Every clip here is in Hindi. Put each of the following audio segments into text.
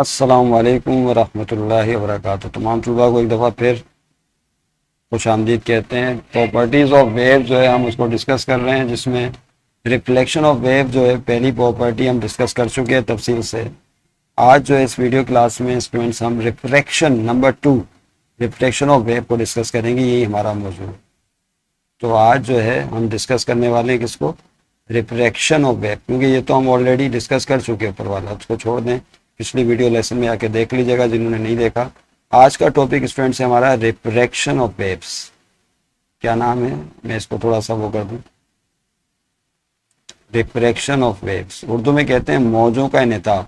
अस्सलाम वालेकुम वरहमतुल्लाहि वबरकातुहू। तमाम तलबा को एक दफ़ा फिर खुश आमदीद कहते हैं। प्रॉपर्टीज़ ऑफ वेव जो है हम उसको डिस्कस कर रहे हैं, जिसमें रिफ्लेक्शन ऑफ वेव जो है पहली प्रॉपर्टी हम डिस्कस कर चुके हैं तफसील से। आज जो है इस वीडियो क्लास में स्टूडेंट्स हम refraction number 2 reflection of wave को डिस्कस करेंगे। यही हमारा मौजूद है। तो आज जो है हम डिस्कस करने वाले हैं किसको? रिफ्रैक्शन ऑफ वेव, क्योंकि ये तो हम ऑलरेडी डिस्कस कर चुके हैं ऊपर वाला, उसको छोड़ दें। पिछली वीडियो लेसन में आके देख लीजिएगा जिन्होंने नहीं देखा। आज का टॉपिक स्टूडेंट्स है हमारा रिफ्रैक्शन ऑफ वेव्स। क्या नाम है, मैं इसको थोड़ा सा वो कर दूं। रिफ्रैक्शन ऑफ वेव्स उर्दू में कहते हैं मौजों का इनेताब।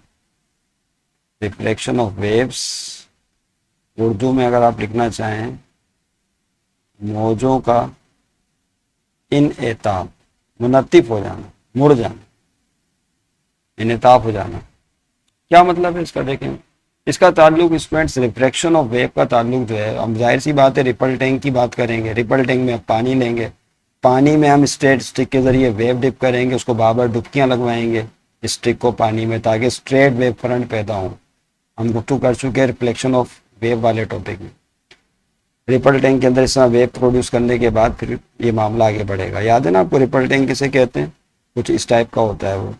रिफ्लेक्शन ऑफ वेव्स उर्दू में अगर आप लिखना चाहें, मौजों का इनेताब, मुनत्तिफ हो जाना, मुड़ जाना, इनेताब हो जाना। क्या मतलब है इसका? देखें, इसका ताल्लुक स्टूडेंट्स रिफ्रैक्शन ऑफ वेव का ताल्लुक जो है, हम जाहिर सी बात है रिपल टैंक की बात करेंगे। रिपल टैंक में हम पानी लेंगे, पानी में हम स्ट्रेट स्टिक के जरिए वेव डिप करेंगे, उसको बार बार डुबकियां लगवाएंगे स्टिक को पानी में, ताकि स्ट्रेट वेव फ्रंट पैदा हो। हम गुफ्तगू कर चुके हैं रिफ्लेक्शन ऑफ वेव वाले टॉपिक में। रिपल टैंक के अंदर इस तरह वेव प्रोड्यूस करने के बाद फिर ये मामला आगे बढ़ेगा। याद है ना आपको रिपल टैंक किसे कहते हैं? कुछ इस टाइप का होता है वो।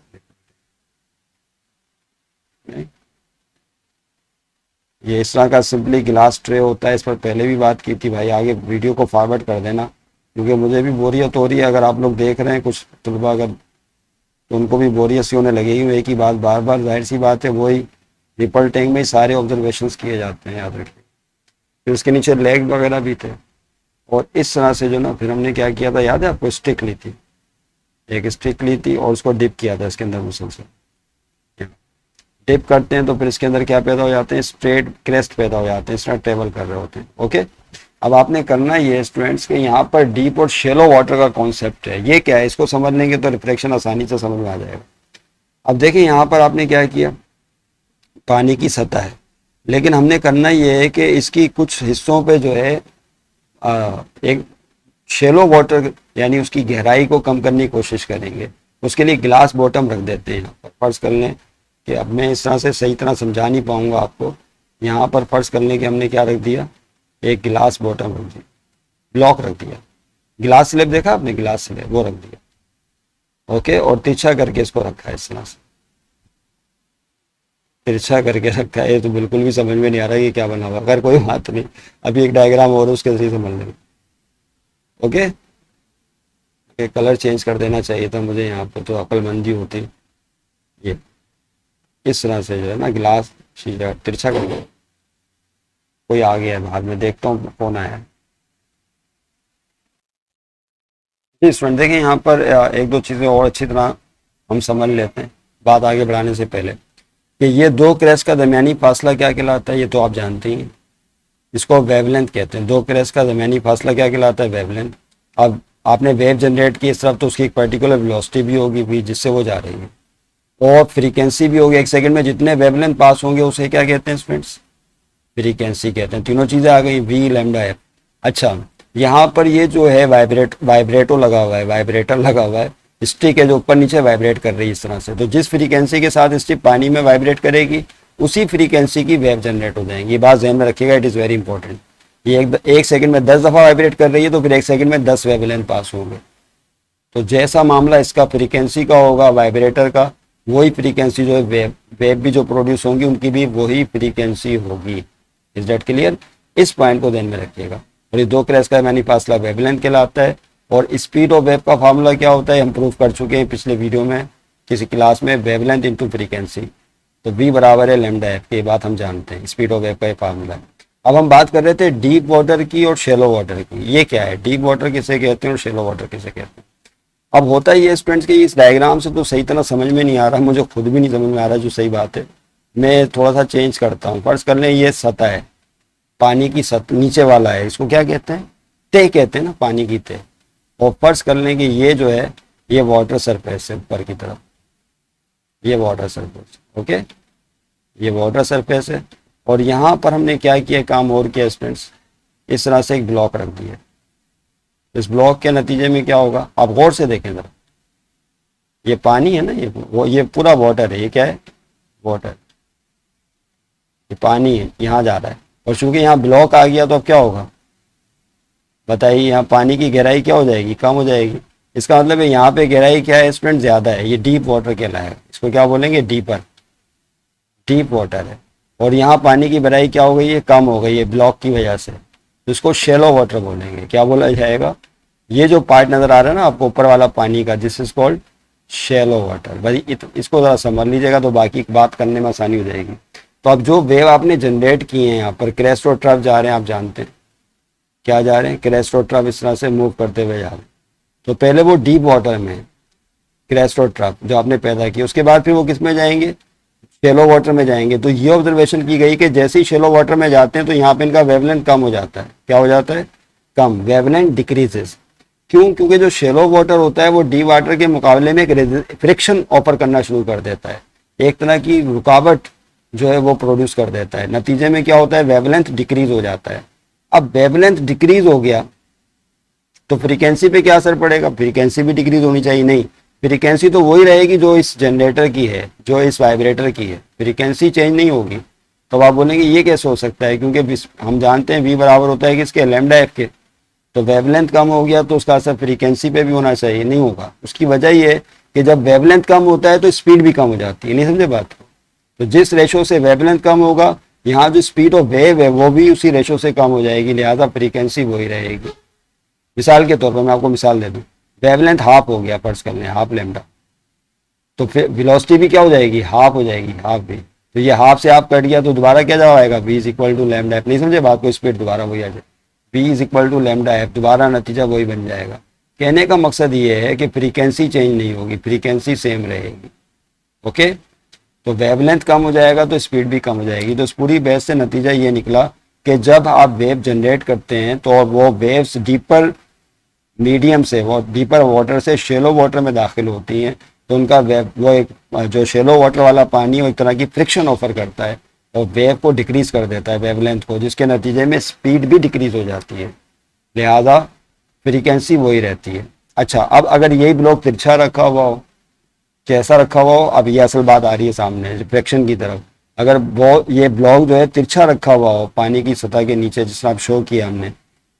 ये इस तरह का सिंपली गिलास ट्रे होता है। इस पर पहले भी बात की थी भाई, आगे वीडियो को फॉरवर्ड कर देना, क्योंकि मुझे भी बोरियत हो रही है। अगर आप लोग देख रहे हैं कुछ तलबा अगर, तो उनको भी बोरियत सी होने लगेगी। एक ही बात बार बार, जाहिर सी बात है वही रिपल टैंक में ही सारे ऑब्जर्वेशंस किए जाते हैं, याद रखिए। फिर उसके नीचे लेग वगैरह भी थे, और इस तरह से जो ना फिर हमने क्या किया था, याद है आपको? स्टिक ली थी, एक स्टिक ली थी और उसको डिप किया था इसके अंदर मुसलसल। डिप करते हैं तो फिर इसके अंदर क्या पैदा हो जाते हैं? स्ट्रेट क्रेस्ट पैदा हो जाते हैं, इस तरह ट्रेवल कर रहे होते हैं। ओके, अब आपने करना ये स्टूडेंट्स के यहाँ पर डीप और शेलो वाटर का कॉन्सेप्ट है। ये क्या है, इसको समझ लेंगे तो रिफ्लेक्शन आसानी से समझ में आ जाएगा। अब देखिए यहाँ पर आपने क्या किया, पानी की सतह है, लेकिन हमने करना ये है कि इसकी कुछ हिस्सों पे जो है एक शेलो वाटर, यानी उसकी गहराई को कम करने की कोशिश करेंगे। उसके लिए ग्लास बॉटम रख देते हैं यहाँ पर। फर्ज कर लें कि अब मैं इस तरह से सही तरह समझा नहीं पाऊंगा आपको। यहाँ पर फर्ज कर लें कि हमने क्या रख दिया, एक गिलास बॉटम रख दिया, ब्लॉक रख दिया। गिलास स्लैब देखा आपने? गिलास स्लैब वो रख दिया। ओके, और तिरछा करके इसको रखा है, इस तरह से तिरछा करके रखा है। ये तो बिल्कुल भी समझ में नहीं आ रहा कि क्या बना हुआ। अगर कोई बात नहीं, अभी एक डायग्राम और उसके जरिए समझ लेंगे। ओके, कलर चेंज कर देना चाहिए था मुझे, यहाँ पर तो अक्लमंदी होती। ये इस तरह से जो है ना, गिलास शीशा तिरछा कर दो। कोई आ गया है बाहर, में देखता हूँ कौन आया है। जी स्टूडेंट, देखिए यहाँ पर एक दो चीज़ें और अच्छी तरह हम समझ लेते हैं बात आगे बढ़ाने से पहले, कि ये दो क्रैश का दरमियानी फासला क्या कहलाता है। ये तो आप जानते ही हैं, इसको वेवलेंथ कहते हैं। दो क्रैश का दरमियानी फासला क्या कहलाता है? वेवलेंथ। अब आपने वेव जनरेट की इस तरफ, तो उसकी एक पर्टिकुलर वेलोसिटी भी होगी भी, जिससे वो जा रही है, और फ्रीक्वेंसी भी होगी। एक सेकंड में जितने वेवलेंथ पास होंगे उसे क्या कहते हैं स्टूडेंट्स? फ्रीक्वेंसी कहते हैं। तीनों चीज़ें आ गई, वी लैम्डा एफ। अच्छा, यहाँ पर ये जो है वाइब्रेटो लगा हुआ है, वाइब्रेटर लगा हुआ है, स्टिक है जो ऊपर नीचे वाइब्रेट कर रही है इस तरह से। तो जिस फ्रीक्वेंसी के साथ स्टिक पानी में वाइब्रेट करेगी, उसी फ्रीक्वेंसी की वेव जनरेट हो जाएंगी। ये बात ध्यान में रखिएगा, इट इज़ वेरी इंपॉर्टेंट। ये एक सेकंड में 10 दफ़ा वाइब्रेट कर रही है, तो फिर एक सेकंड में 10 वेवलेंथ पास होंगे। तो जैसा मामला इसका फ्रीक्वेंसी का होगा वाइब्रेटर का, वही फ्रीक्वेंसी जो है वेव भी जो प्रोड्यूस होंगी उनकी भी वही फ्रीक्वेंसी होगी। Is that clear? इस पॉइंट को ध्यान में रखिएगा। और ये दो क्रैश का दरमियानी फासला वेवलेंथ कहलाता है। और स्पीड ऑफ वेव का फार्मूला क्या होता है, हम प्रूव कर चुके हैं पिछले वीडियो में किसी क्लास में, वेवलेंथ इंटू फ्रीक्वेंसी। तो v बराबर है लैम्डा एफ, ये बात हम जानते हैं, स्पीड ऑफ वेव का ये फार्मूला है। अब हम बात कर रहे थे डीप वाटर की और शेलो वाटर की। ये क्या है, डीप वाटर किसे कहते हैं और शेलो वाटर किसे कहते हैं? अब होता ही है स्टूडेंट्स की, इस डायग्राम से तो सही तरह समझ में नहीं आ रहा, मुझे खुद भी नहीं समझ में आ रहा जो सही बात है। मैं थोड़ा सा चेंज करता हूँ। फर्ज कर लें ये सतह है, पानी की सतह नीचे वाला है, इसको क्या कहते हैं? तह कहते हैं ना, पानी की तह। और फर्ज कर लें कि ये जो है ये वाटर सरफेस है ऊपर की तरफ, ये वाटर सरफेस। ओके, ये वाटर सरफेस है। और यहाँ पर हमने क्या किया, काम और किया स्टूडेंट्स, इस तरह से एक ब्लॉक रख दिया। इस ब्लॉक के नतीजे में क्या होगा, आप गौर से देखें जरा। ये पानी है ना, ये पूरा वाटर है। ये क्या है? वाटर। ये पानी है, यहाँ जा रहा है, और चूंकि यहाँ ब्लॉक आ गया तो अब क्या होगा बताइए, यहाँ पानी की गहराई क्या हो जाएगी, कम हो जाएगी। इसका मतलब है यहाँ पे गहराई क्या है स्टूडेंट, ज़्यादा है, ये डीप वाटर कहलाएगा, इसको क्या बोलेंगे, डीपर, डीप वाटर है। और यहाँ पानी की गहराई क्या हो गई है, कम हो गई है ब्लॉक की वजह से, तो इसको शेलो वाटर बोलेंगे। क्या बोला जाएगा, ये जो पार्ट नज़र आ रहा है ना आपको ऊपर वाला पानी का, this is called shallow water. भाई इसको ज़रा समझ लीजिएगा तो बाकी बात करने में आसानी हो जाएगी। तो अब जो वेव आपने जनरेट किए हैं यहाँ पर क्रेस्ट और ट्रफ जा रहे हैं, आप जानते हैं क्या जा रहे हैं, क्रेस्ट और ट्रफ इस तरह से मूव करते हुए जा रहे हैं। तो पहले वो डीप वाटर में क्रेस्ट और ट्रफ जो आपने पैदा किया, उसके बाद फिर वो किस में जाएंगे, शेलो वाटर में जाएंगे। तो ये ऑब्जर्वेशन की गई कि जैसे ही शेलो वाटर में जाते हैं तो यहाँ पे इनका वेवलेंथ कम हो जाता है। क्या हो जाता है, कम, वेवलेंथ डिक्रीजेस। क्यों, क्योंकि जो शेलो वाटर होता है वो डीप वाटर के मुकाबले में एक फ्रिक्शन ऑफर करना शुरू कर देता है, एक तरह की रुकावट जो है वो प्रोड्यूस कर देता है। नतीजे में क्या होता है, वेवलेंथ डिक्रीज हो जाता है। अब वेवलेंथ डिक्रीज हो गया तो फ्रीक्वेंसी पे क्या असर पड़ेगा, फ्रीक्वेंसी भी डिक्रीज होनी चाहिए, नहीं, फ्रीक्वेंसी तो वही रहेगी जो इस जनरेटर की है, जो इस वाइब्रेटर की है, फ्रीक्वेंसी चेंज नहीं होगी। तो आप बोलेंगे ये कैसे हो सकता है, क्योंकि हम जानते हैं वी बराबर होता है किसके, लैम्डा एफ के। तो वेवलेंथ कम हो गया तो उसका असर फ्रीक्वेंसी पे भी होना चाहिए, नहीं होगा। उसकी वजह ये है कि जब वेवलेंथ कम होता है तो स्पीड भी कम हो जाती है, नहीं समझे बात को। तो जिस रेशो से वेवलेंथ कम होगा, यहाँ जो स्पीड ऑफ वेव है वो भी उसी रेशो से कम हो जाएगी, लिहाजा फ्रीक्वेंसी वही रहेगी। मिसाल के तौर पर मैं आपको मिसाल दे दूं, वेवलेंथ हाफ हो गया, फर्ज कर लें हाफ लैम्डा, तो फिर वेलोसिटी भी क्या हो जाएगी, हाफ हो जाएगी, हाफ भी। तो ये हाफ से हाफ कट गया तो दोबारा क्या जवाब आएगा, v is equal to lambda F. नहीं समझे बात को, स्पीड दोबारा वही आ जाए, v is equal to lambda F, दोबारा नतीजा वही बन जाएगा। कहने का मकसद ये है कि फ्रीक्वेंसी चेंज नहीं होगी, फ्रीक्वेंसी सेम रहेगी। ओके, तो वेवलेंथ कम हो जाएगा तो स्पीड भी कम हो जाएगी। तो इस पूरी बहस से नतीजा ये निकला कि जब आप वेव जनरेट करते हैं तो वो वेव्स डीपर मीडियम से, वो डीपर वाटर से शेलो वाटर में दाखिल होती हैं, तो उनका वेव, वो एक जो शेलो वाटर वाला पानी वो एक तरह की फ्रिक्शन ऑफर करता है और वेव को डिक्रीज कर देता है, वेवलेंथ को, जिसके नतीजे में स्पीड भी डिक्रीज हो जाती है, लिहाजा फ्रीक्वेंसी वही रहती है। अच्छा, अब अगर यही ब्लॉक तिरछा रखा हुआ हो, कैसा रखा हुआ हो, अब ये असल बात आ रही है सामने रिफ्लेक्शन की तरफ। अगर वो ये ब्लॉक जो है तिरछा रखा हुआ हो पानी की सतह के नीचे, जिसने आप शो किया हमने,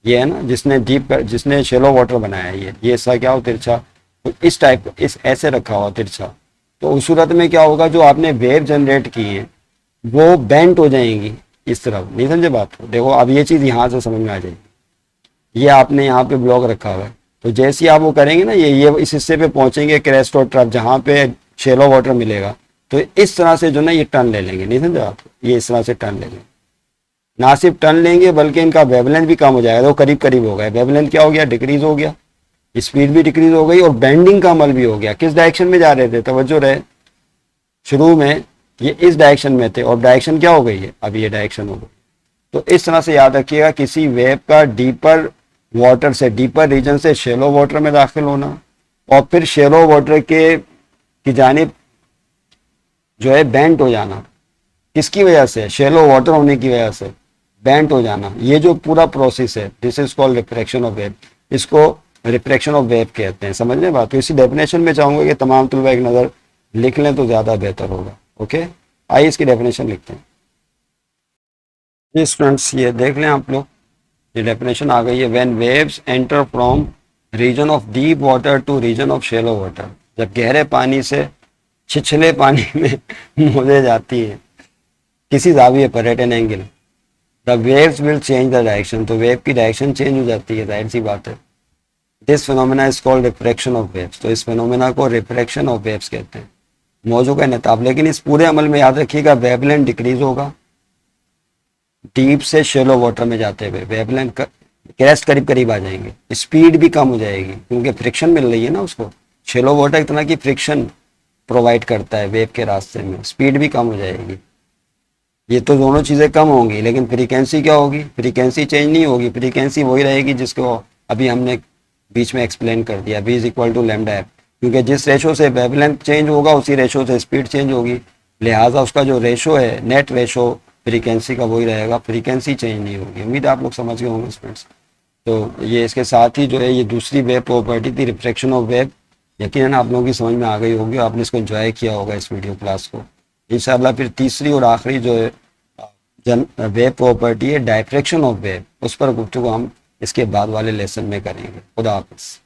ये है ना, जिसने शेलो वाटर बनाया है, ये ऐसा क्या हो, तिरछा, तो इस टाइप, इस ऐसे रखा हुआ तिरछा, तो उस सूरत में क्या होगा, जो आपने वेव जनरेट की है वो बेंट हो जाएंगी इस तरफ। नहीं समझे बात को, देखो अब ये चीज़ यहाँ से समझ में आ जाएगी। ये आपने यहाँ पे ब्लॉक रखा हुआ है, तो जैसे ही आप वो करेंगे ना, ये इस हिस्से पे पहुंचेंगे क्रेस्ट और ट्रफ, जहाँ पे शेलो वाटर मिलेगा, तो इस तरह से जो ना ये टर्न ले लेंगे। नहीं समझे आप, ये इस तरह से टर्न ले लेंगे, ना सिर्फ टर्न लेंगे बल्कि इनका वेवलेंथ भी कम हो जाएगा, तो करीब करीब हो गया, वेवलेंथ क्या हो गया, डिक्रीज हो गया, स्पीड भी डिक्रीज हो गई और बेंडिंग का अमल भी हो गया। किस डायरेक्शन में जा रहे थे, तवज्जो रहे, शुरू में ये इस डायरेक्शन में थे और डायरेक्शन क्या हो गई है, अब ये डायरेक्शन हो गई। तो इस तरह से याद रखिएगा, किसी वेव का डीपर वाटर से, डीपर रीजन से शेलो वाटर में दाखिल होना और फिर शेलो वाटर की जानिब जो है बेंट हो जाना, किसकी वजह से, शेलो वाटर होने की वजह से बेंट हो जाना, ये जो पूरा प्रोसेस है, this is called refraction of wave. इसको रिफ्रैक्शन ऑफ वेव कहते हैं, समझ लें बात। तो इसी डेफिनेशन में चाहूंगा कि तमाम तलबा एक नज़र लिख लें तो ज़्यादा बेहतर होगा। ओके, आइए इसकी डेफिनेशन लिखते हैं। जी स्टूडेंट्स, ये देख लें आप लोग, ये डेफिनेशन आ गई है। When waves enter from region of deep water to region of shallow water, जब गहरे पानी से छिछले पानी में मोजे जाती है किसी जाविये पर, at an angle, the waves will change the direction, तो वेव की डायरेक्शन चेंज हो जाती है, जाहिर सी बात है। This phenomena is called refraction of waves, तो इस फिनोमेना को रिफ्रैक्शन ऑफ वेव्स कहते हैं, मौजों का नताब। लेकिन इस पूरे अमल में याद रखिएगा वेवलेंथ डिक्रीज होगा, डीप से शेलो वाटर में जाते हुए वेवलेंथ क्रेस्ट करीब करीब आ जाएंगे, स्पीड भी कम हो जाएगी क्योंकि फ्रिक्शन मिल रही है ना उसको। शेलो वाटर एक तरह की फ्रिक्शन प्रोवाइड करता है वेव के रास्ते में, स्पीड भी कम हो जाएगी। ये तो दोनों चीज़ें कम होंगी, लेकिन फ्रीक्वेंसी क्या होगी, फ्रीक्वेंसी चेंज नहीं होगी, फ्रीक्वेंसी वही रहेगी जिसको अभी हमने बीच में एक्सप्लेन कर दिया, v is equal to lambda F, क्योंकि जिस रेशो से वेवलेंथ चेंज होगा उसी रेशो से स्पीड चेंज होगी, लिहाजा उसका जो रेशो है, नेट रेशो फ्रीक्वेंसी का वही रहेगा, फ्रीक्वेंसी चेंज नहीं होगी। उम्मीद आप लोग समझ गए होंगे फ्रेंड्स। तो ये इसके साथ ही जो है ये दूसरी वेव प्रॉपर्टी थी, रिफ्रैक्शन ऑफ वेव, यकीनन आप लोगों की समझ में आ गई होगी, आपने इसको एंजॉय किया होगा इस वीडियो क्लास को। इंशाल्लाह फिर तीसरी और आखिरी जो है वेव प्रॉपर्टी है डायफ्रैक्शन ऑफ वेव, उस पर गुफ्तगू हम इसके बाद वाले लेसन में करेंगे। खुदा हाफिज़।